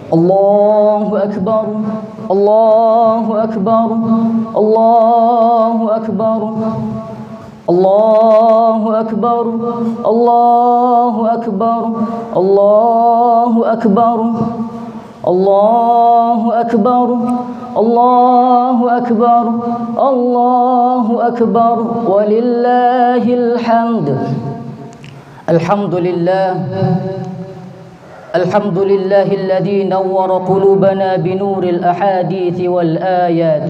Allahu Akbar, Allahu Akbar, Allahu Akbar, Allahu Akbar, Allahu Akbar, Allahu Akbar, Allahu Akbar, Allahu Akbar, Allahu Akbar, walillahil hamd. Alhamdulillah, alhamdulillahilladzi nawwara qulubana binuril ahadithi wal ayat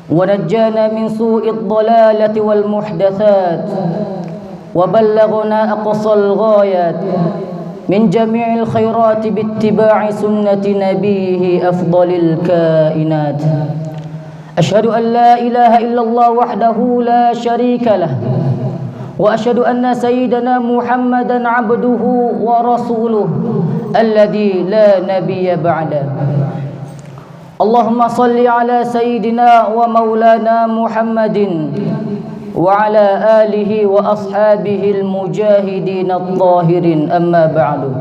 wa najjana min su'id dhalalati wal muhdatsat wa ballaghna aqsal ghayat min jami'il khairati bittiba'i sunnati nabiyhi afdalil kainat. Asyhadu an la ilaha illallah wahdahu la syarika lah wa asyhadu anna sayyidana Muhammadan abduhu wa rasuluhu alladzi la nabiyya ba'da. Allahumma salli ala sayyidina wa maulana Muhammadin wa ala alihi wa ashabihi al-mujahidin al-zahirin, amma ba'du.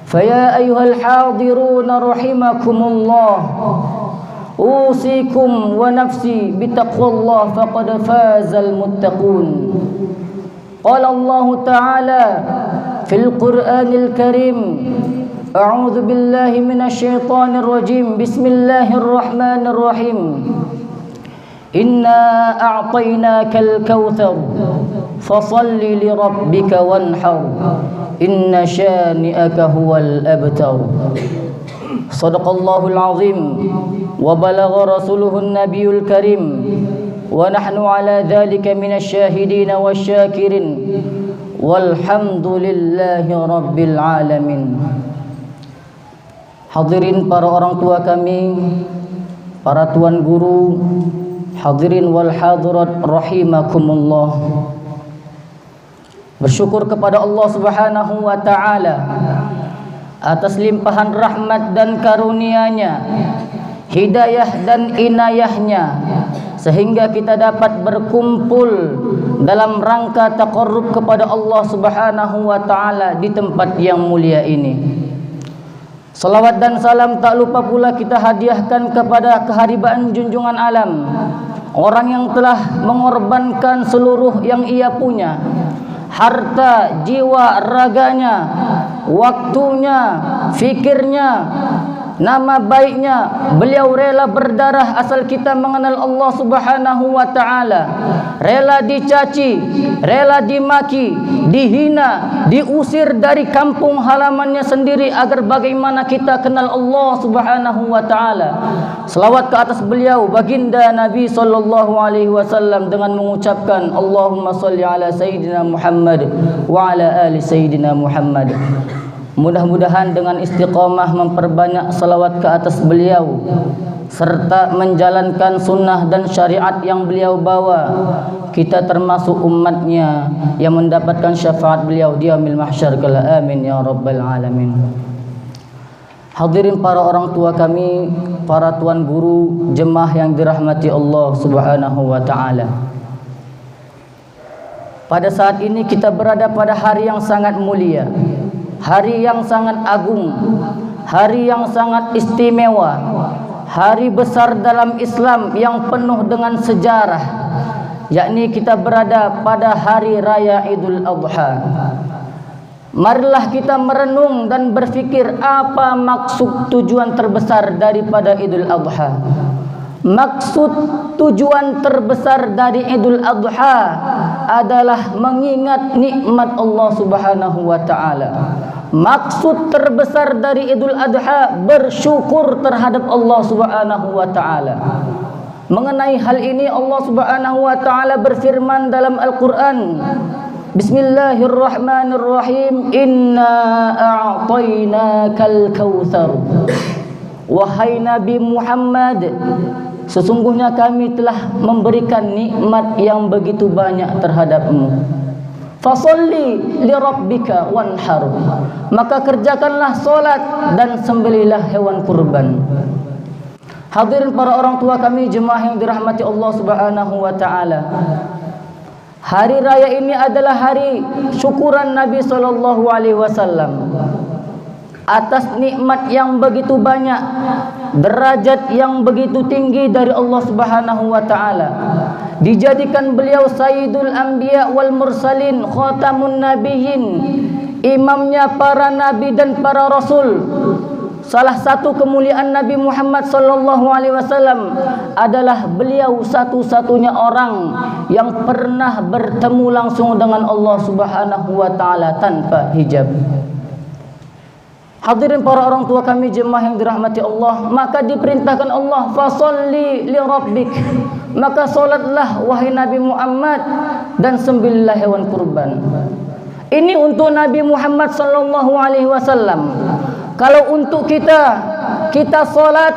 Faya ayyuhal hadiruna rahimakumullah, usikum wa nafsi bitaqwallah faqad fazal muttaqun. Qala Allah Ta'ala fil Qur'anil Karim, a'udzu billahi minasy syaithanir rajim, bismillahirrahmanirrahim. Inna a'tainakal kautsar fasalli li rabbika wanhar inna syani'aka huwal abtar. Shadaqallahul azim wa balagha rasuluhun nabiyul karim wa nahnu ala dzalika minasy syahidin wasyakirin walhamdulillahi rabbil alamin. Hadirin para orang tua kami, para tuan guru, hadirin wal hadirat rahimakumullah. Bersyukur kepada Allah Subhanahu wa taala atas limpahan rahmat dan karunia-Nya, hidayah dan inayahnya, sehingga kita dapat berkumpul dalam rangka taqarrub kepada Allah Subhanahu wa taala di tempat yang mulia ini. Salawat dan salam tak lupa pula kita hadiahkan kepada keharibaan junjungan alam, orang yang telah mengorbankan seluruh yang ia punya, harta, jiwa, raganya, waktunya, fikirnya, nama baiknya. Beliau rela berdarah asal kita mengenal Allah Subhanahu wa taala. Rela dicaci, rela dimaki, dihina, diusir dari kampung halamannya sendiri agar bagaimana kita kenal Allah Subhanahu wa taala. Selawat ke atas beliau baginda Nabi sallallahu alaihi wasallam dengan mengucapkan Allahumma shalli ala sayyidina Muhammad wa ala ali sayyidina Muhammad. Mudah-mudahan dengan istiqamah memperbanyak salawat ke atas beliau serta menjalankan sunnah dan syariat yang beliau bawa, kita termasuk umatnya yang mendapatkan syafaat beliau di yaumil mahsyar kala. Amin ya rabbal alamin. Hadirin para orang tua kami, para tuan guru, jemaah yang dirahmati Allah Subhanahu wa taala. Pada saat ini kita berada pada hari yang sangat mulia, hari yang sangat agung, hari yang sangat istimewa, hari besar dalam Islam yang penuh dengan sejarah, yakni kita berada pada hari raya Idul Adha. Marilah kita merenung dan berfikir apa maksud tujuan terbesar daripada Idul Adha. Maksud tujuan terbesar dari Idul Adha adalah mengingat nikmat Allah Subhanahu wa taala. Maksud terbesar dari Idul Adha bersyukur terhadap Allah Subhanahu wa taala. Mengenai hal ini Allah Subhanahu wa taala berfirman dalam Al-Qur'an, Bismillahirrahmanirrahim, Inna a'tainakal kautsar. Wahai Nabi Muhammad, sesungguhnya kami telah memberikan nikmat yang begitu banyak terhadapmu. Fasalli li rabbika wanhar. Maka kerjakanlah solat dan sembelihlah hewan kurban. Hadirin para orang tua kami, jemaah yang dirahmati Allah Subhanahu wa taala. Hari raya ini adalah hari syukuran Nabi sallallahu alaihi wasallam. atas nikmat yang begitu banyak, derajat yang begitu tinggi dari Allah Subhanahu wa taala. Dijadikan beliau Sayyidul Anbiya wal Mursalin, Khatamun Nabiyyin, imamnya para nabi dan para rasul. Salah satu kemuliaan Nabi Muhammad sallallahu alaihi wasallam adalah beliau satu-satunya orang yang pernah bertemu langsung dengan Allah Subhanahu wa taala tanpa hijab. Hadirin para orang tua kami jemaah yang dirahmati Allah, maka diperintahkan Allah, fasolli li rabbik, maka solatlah wahai Nabi Muhammad dan sembelihlah hewan kurban. Ini untuk Nabi Muhammad sallallahu alaihi wasallam. Kalau untuk kita solat,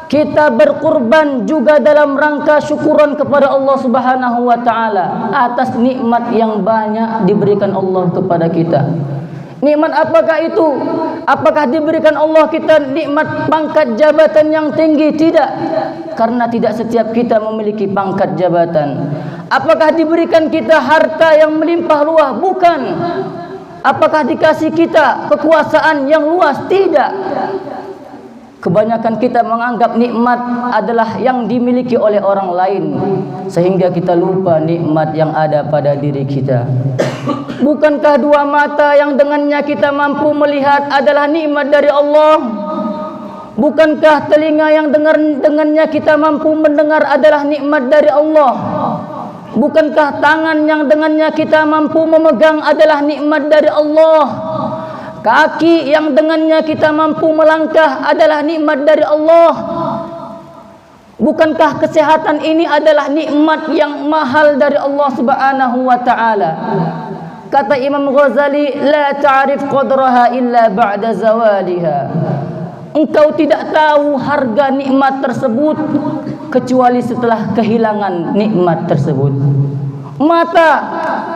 kita berkurban juga dalam rangka syukuran kepada Allah Subhanahu wa taala atas nikmat yang banyak diberikan Allah kepada kita. Nikmat apakah itu? Apakah diberikan Allah kita nikmat pangkat jabatan yang tinggi? Tidak. Karena tidak setiap kita memiliki pangkat jabatan. Apakah diberikan kita harta yang melimpah ruah? Bukan. Apakah dikasih kita kekuasaan yang luas? Tidak. Kebanyakan kita menganggap nikmat adalah yang dimiliki oleh orang lain, sehingga kita lupa nikmat yang ada pada diri kita. Bukankah dua mata yang dengannya kita mampu melihat adalah nikmat dari Allah? Bukankah telinga yang dengannya kita mampu mendengar adalah nikmat dari Allah? Bukankah tangan yang dengannya kita mampu memegang adalah nikmat dari Allah? Kaki yang dengannya kita mampu melangkah adalah nikmat dari Allah. Bukankah kesehatan ini adalah nikmat yang mahal dari Allah Subhanahu wa taala? Kata Imam Ghazali, la ta'rif qadraha illa ba'da zawaliha. Engkau tidak tahu harga nikmat tersebut kecuali setelah kehilangan nikmat tersebut. Mata,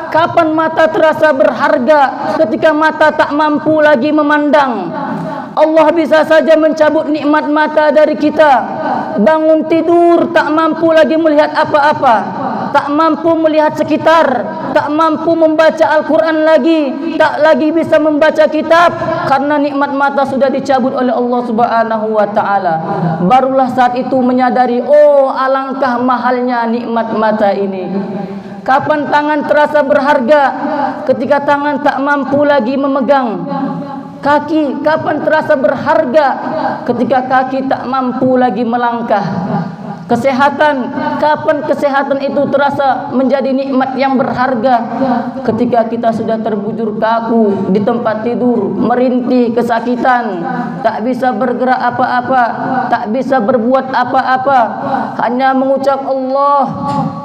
kapan mata terasa berharga? Ketika mata tak mampu lagi memandang. Allah bisa saja mencabut nikmat mata dari kita. Bangun tidur tak mampu lagi melihat apa-apa, tak mampu melihat sekitar, tak mampu membaca Al-Quran lagi, tak lagi bisa membaca kitab, karena nikmat mata sudah dicabut oleh Allah Subhanahu wa taala. Barulah saat itu menyadari, oh alangkah mahalnya nikmat mata ini. Kapan tangan terasa berharga? Ketika tangan tak mampu lagi memegang. Kaki, kapan terasa berharga? Ketika kaki tak mampu lagi melangkah. Kesehatan, kapan kesehatan itu terasa menjadi nikmat yang berharga? Ketika kita sudah terbujur kaku di tempat tidur, merintih kesakitan, tak bisa bergerak apa-apa, tak bisa berbuat apa-apa, hanya mengucap Allah,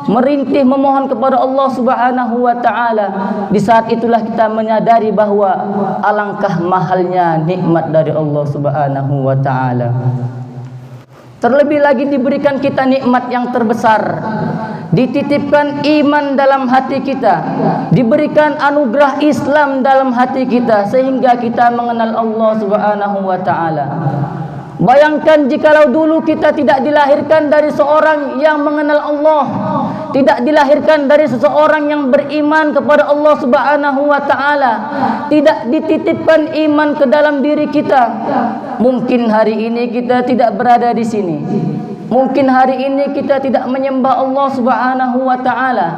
merintih memohon kepada Allah Subhanahu wa taala. Di saat itulah kita menyadari bahwa alangkah mahalnya nikmat dari Allah Subhanahu wa taala. Terlebih lagi diberikan kita nikmat yang terbesar, dititipkan iman dalam hati kita, diberikan anugerah Islam dalam hati kita, sehingga kita mengenal Allah Subhanahu wa taala. Bayangkan jikalau dulu kita tidak dilahirkan dari seorang yang mengenal Allah, tidak dilahirkan dari seseorang yang beriman kepada Allah Subhanahu wa taala, tidak dititipkan iman ke dalam diri kita, mungkin hari ini kita tidak berada di sini. Mungkin hari ini kita tidak menyembah Allah Subhanahu wa taala.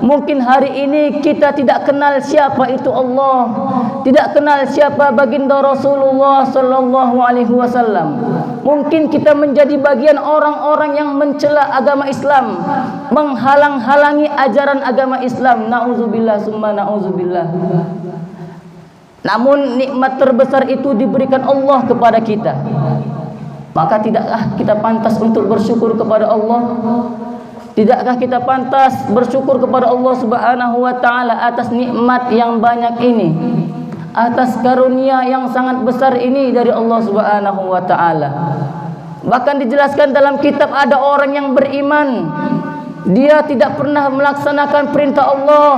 Mungkin hari ini kita tidak kenal siapa itu Allah, tidak kenal siapa baginda Rasulullah sallallahu alaihi wasallam. Mungkin kita menjadi bagian orang-orang yang mencela agama Islam, menghalang-halangi ajaran agama Islam. Nauzubillah summa nauzubillah. Namun nikmat terbesar itu diberikan Allah kepada kita. Maka tidakkah kita pantas untuk bersyukur kepada Allah? Tidakkah kita pantas bersyukur kepada Allah Subhanahu wa taala atas nikmat yang banyak ini, atas karunia yang sangat besar ini dari Allah Subhanahu wa taala? Bahkan dijelaskan dalam kitab, ada orang yang beriman, dia tidak pernah melaksanakan perintah Allah,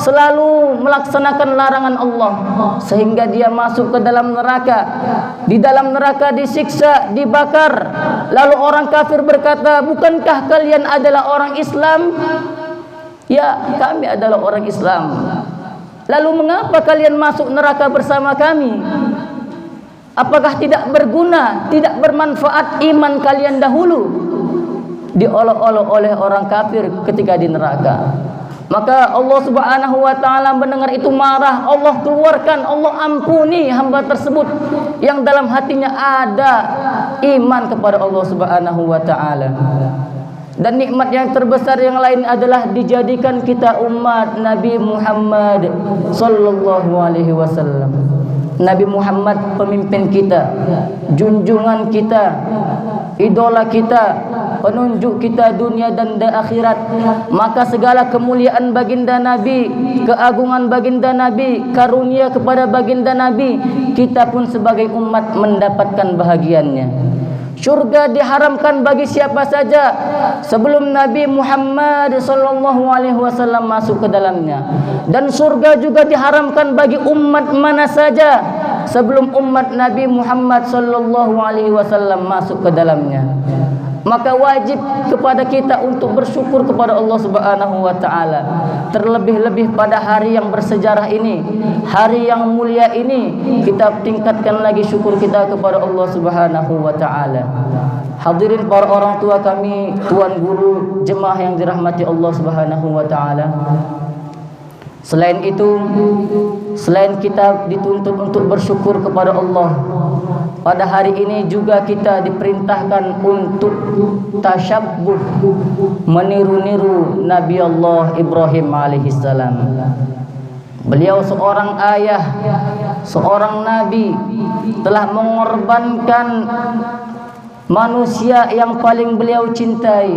selalu melaksanakan larangan Allah, sehingga dia masuk ke dalam neraka. Di dalam neraka disiksa, dibakar. Lalu orang kafir berkata, bukankah kalian adalah orang Islam? Ya, kami adalah orang Islam. Lalu mengapa kalian masuk neraka bersama kami? Apakah tidak berguna, tidak bermanfaat iman kalian dahulu? Diolok-olok oleh orang kafir ketika di neraka. Maka Allah Subhanahu wa taala mendengar itu marah. Allah keluarkan, Allah ampuni hamba tersebut yang dalam hatinya ada iman kepada Allah Subhanahu wa taala. Dan nikmat yang terbesar yang lain adalah dijadikan kita umat Nabi Muhammad sallallahu alaihi wasallam. Nabi Muhammad pemimpin kita, junjungan kita, idola kita, penunjuk kita dunia dan akhirat. Maka segala kemuliaan baginda Nabi, keagungan baginda Nabi, karunia kepada baginda Nabi, kita pun sebagai umat mendapatkan bahagiannya. Syurga diharamkan bagi siapa saja sebelum Nabi Muhammad sallallahu alaihi wasallam masuk ke dalamnya, dan surga juga diharamkan bagi umat mana saja sebelum umat Nabi Muhammad sallallahu alaihi wasallam masuk ke dalamnya. Maka wajib kepada kita untuk bersyukur kepada Allah Subhanahu wa taala, terlebih-lebih pada hari yang bersejarah ini, hari yang mulia ini, kita tingkatkan lagi syukur kita kepada Allah Subhanahu wa taala. Hadirin para orang tua kami, tuan guru, jemaah yang dirahmati Allah Subhanahu wa taala. Selain itu, selain kita dituntut untuk bersyukur kepada Allah, pada hari ini juga kita diperintahkan untuk tasyabbuh, meniru-niru Nabi Allah Ibrahim alaihissalam. Beliau seorang ayah, seorang nabi, telah mengorbankan manusia yang paling beliau cintai,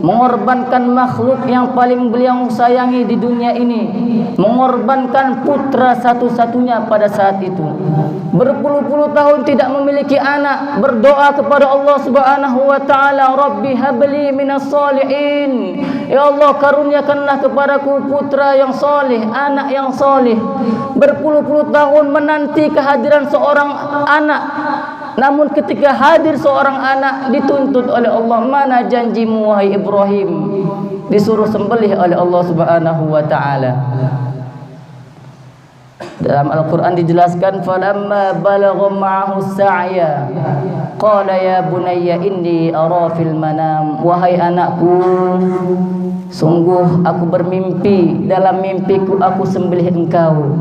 mengorbankan makhluk yang paling beliau sayangi di dunia ini, mengorbankan putra satu-satunya pada saat itu. Berpuluh-puluh tahun tidak memiliki anak, berdoa kepada Allah Subhanahu wa taala, Rabbi habli minas solihin. Ya Allah, karuniakanlah kepadaku putra yang soleh, anak yang soleh. Berpuluh-puluh tahun menanti kehadiran seorang anak, namun ketika hadir seorang anak dituntut oleh Allah, mana janjimu wahai Ibrahim? Disuruh sembelih oleh Allah Subhanahu wa taala. Dalam Al-Quran dijelaskan, falamma balagha ma'ahu sa'ya qala ya bunayya inni ara fil manam. Wahai anakku, sungguh aku bermimpi, dalam mimpiku aku sembelih engkau.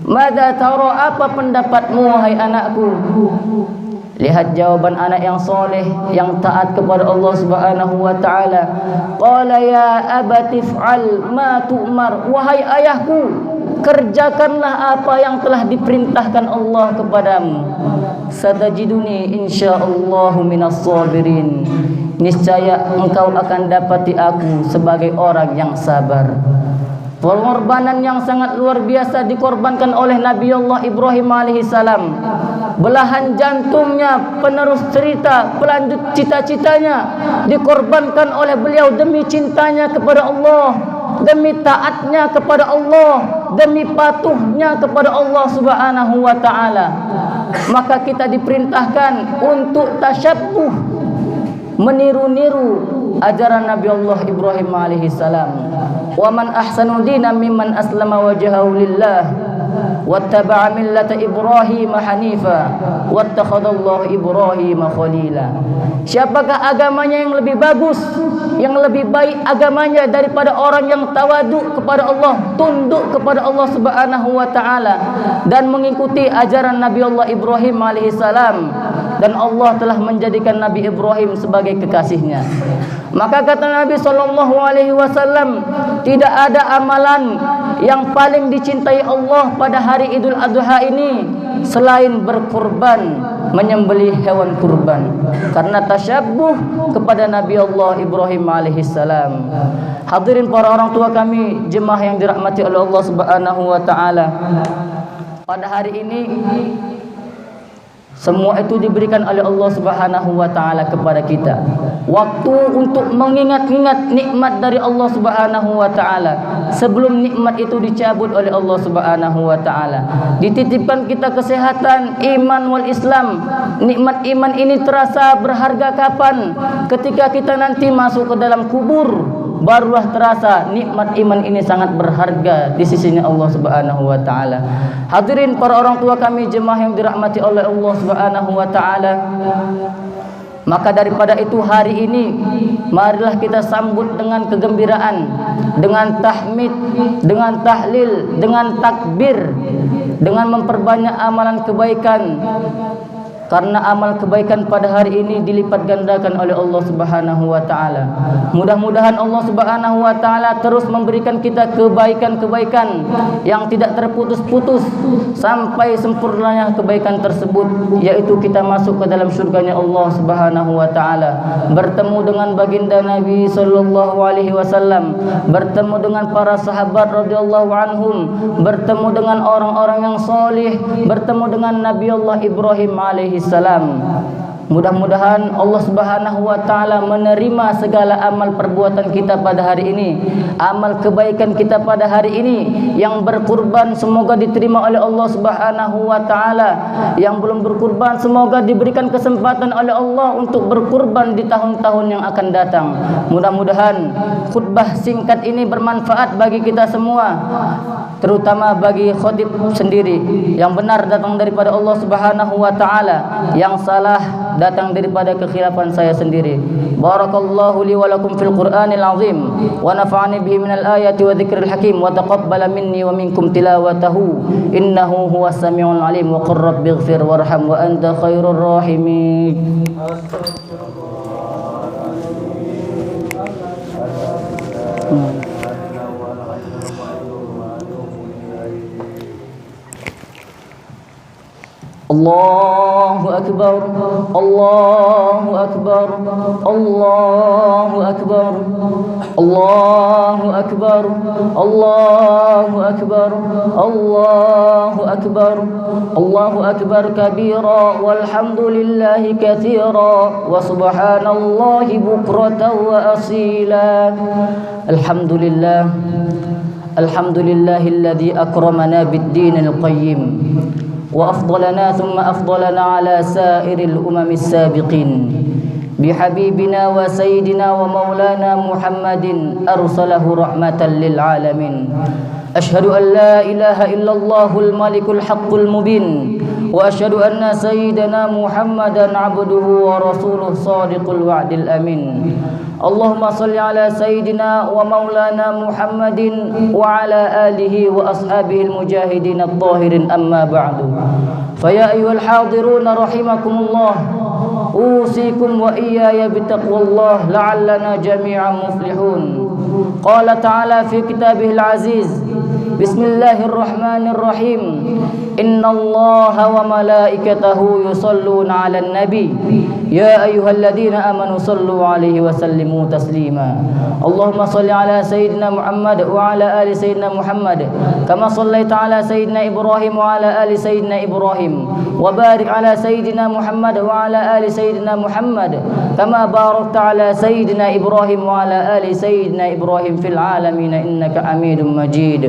Mada tara, apa pendapatmu wahai anakku? Lihat jawaban anak yang soleh, yang taat kepada Allah Subhanahu wa taala. Qala ya abati fa'al ma tu'mar. Wahai ayahku, kerjakanlah apa yang telah diperintahkan Allah kepadamu. Satajiduni insyaallah minas sabirin. Niscaya engkau akan dapati aku sebagai orang yang sabar. Pengorbanan yang sangat luar biasa dikorbankan oleh Nabi Allah Ibrahim alaihissalam. Belahan jantungnya, penerus cerita, pelanjut cita-citanya dikorbankan oleh beliau demi cintanya kepada Allah, demi taatnya kepada Allah, demi patuhnya kepada Allah Subhanahu wa taala. Maka kita diperintahkan untuk tasyabbuh, meniru-niru ajaran Nabi Allah Ibrahim alaihissalam. Wa man ahsanu dinan mimman aslama wajhahu lillah wattaba'a millata Ibrahim hanifa wattakhadallahu Ibrahim khalila. Siapakah agamanya yang lebih bagus, yang lebih baik agamanya daripada orang yang tawaduk kepada Allah, tunduk kepada Allah Subhanahu wa taala dan mengikuti ajaran Nabi Allah Ibrahim alaihissalam, dan Allah telah menjadikan Nabi Ibrahim sebagai kekasihnya. Maka kata Nabi sallallahu alaihi wasallam, tidak ada amalan yang paling dicintai Allah pada hari Idul Adha ini selain berkurban, menyembelih hewan kurban, karena tasyabbuh kepada Nabi Allah Ibrahim alaihissalam. Hadirin para orang tua kami, jemaah yang dirahmati oleh Allah Subhanahu wa taala, pada hari ini semua itu diberikan oleh Allah Subhanahu wa taala kepada kita. Waktu untuk mengingat-ingat nikmat dari Allah Subhanahu wa taala sebelum nikmat itu dicabut oleh Allah Subhanahu wa taala. Dititipkan kita kesehatan, iman wal Islam. Nikmat iman ini terasa berharga kapan? Ketika kita nanti masuk ke dalam kubur. barulah terasa nikmat iman ini sangat berharga di sisinya Allah Subhanahu wa taala. Hadirin para orang tua kami, jemaah yang dirahmati oleh Allah Subhanahu wa taala. Maka daripada itu hari ini marilah kita sambut dengan kegembiraan, dengan tahmid, dengan tahlil, dengan takbir, dengan memperbanyak amalan kebaikan. Karena amal kebaikan pada hari ini dilipat gandakan oleh Allah Subhanahu wa taala. Mudah-mudahan Allah Subhanahu wa taala terus memberikan kita kebaikan-kebaikan yang tidak terputus-putus sampai sempurnanya kebaikan tersebut, yaitu kita masuk ke dalam surganya Allah Subhanahu wa taala, bertemu dengan baginda Nabi sallallahu alaihi wasallam, bertemu dengan para sahabat radhiyallahu anhum, bertemu dengan orang-orang yang saleh, bertemu dengan Nabi Allah Ibrahim alaihi salam. Mudah-mudahan Allah Subhanahu wa taala menerima segala amal perbuatan kita pada hari ini, amal kebaikan kita pada hari ini. Yang berkurban semoga diterima oleh Allah Subhanahu wa taala, yang belum berkurban semoga diberikan kesempatan oleh Allah untuk berkurban di tahun-tahun yang akan datang. Mudah-mudahan khutbah singkat ini bermanfaat bagi kita semua, terutama bagi khatib sendiri. Yang benar datang daripada Allah Subhanahu wa taala, yang salah datang daripada kekhilafan saya sendiri. Barakallahu li wa lakum fil Qur'anil azim wa nafa'ani bihi minal ayati wa dzikril hakim wa taqabbala minni wa minkum tilawatahu innahu huwas samiul alim wa qur rabbighfir warham wa anta khairur rahimin. Allahu akbar, Allahu akbar, Allahu akbar, Allahu akbar, Allahu akbar, Allahu akbar, Allahu akbar kabira walhamdulillahi katsira wa subhanallahi bukratan wa asila. Alhamdulillah, alhamdulillahilladzi akramana bid-dinil qayyim وأفضلنا ثم أفضلنا على سائر الأمم السابقين بحبيبنا وسيدنا ومولانا محمد أرسله رحمة للعالمين. أشهد أن لا إله إلا الله الملك الحق المبين وأشهد أن سيدنا محمدا عبده ورسوله صادق الوعد الأمين. اللهم صل على سيدنا ومولانا محمد وعلى آله وأصحابه المجاهدين الطاهرين. أما بعد فيا أيها الحاضرون رحمكم الله أوصيكم وإياي بتقوى الله لعلنا جميعا مفلحون. قال تعالى في كتابه العزيز بسم الله الرحمن الرحيم إن الله وملائكته يصلون على النبي يا أيها الذين آمنوا صلوا عليه وسلموا تسليما. اللهم صل على سيدنا محمد وعلى آل سيدنا محمد كما صليت على سيدنا إبراهيم وعلى آل سيدنا إبراهيم وبارك على سيدنا محمد وعلى آل سيدنا محمد كما باركت على سيدنا إبراهيم وعلى آل سيدنا إبراهيم في العالمين إنك حميد مجيد.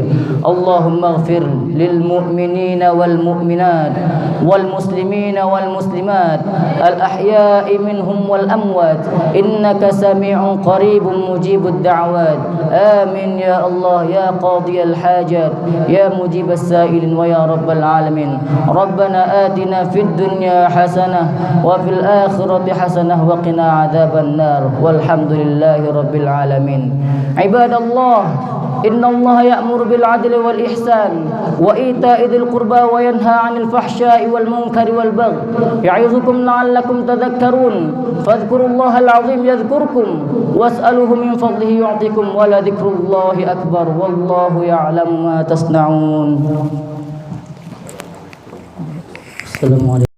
اللهم اغفر للمؤمنين والمؤمنات والمسلمين والمسلمات الأحياء منهم والأموات إنك سميع قريب مجيب الدعوات. آمين يا الله يا قاضي الحاجات يا مجيب السائلين ويا رب العالمين. ربنا آتنا في الدنيا حسنة وفي الآخرة حسنة وقنا عذاب النار والحمد لله رب العالمين. عباد الله إن الله يأمر بالعدل والإحسان وإيتاء ذي القربى وينهى عن الفحشاء والمنكر والبغي يعظكم لعلكم تذكرون. فاذكروا الله العظيم يذكركم واسألوه من فضله يعطيكم ولذكر الله أكبر والله يعلم ما تصنعون. السلام عليكم.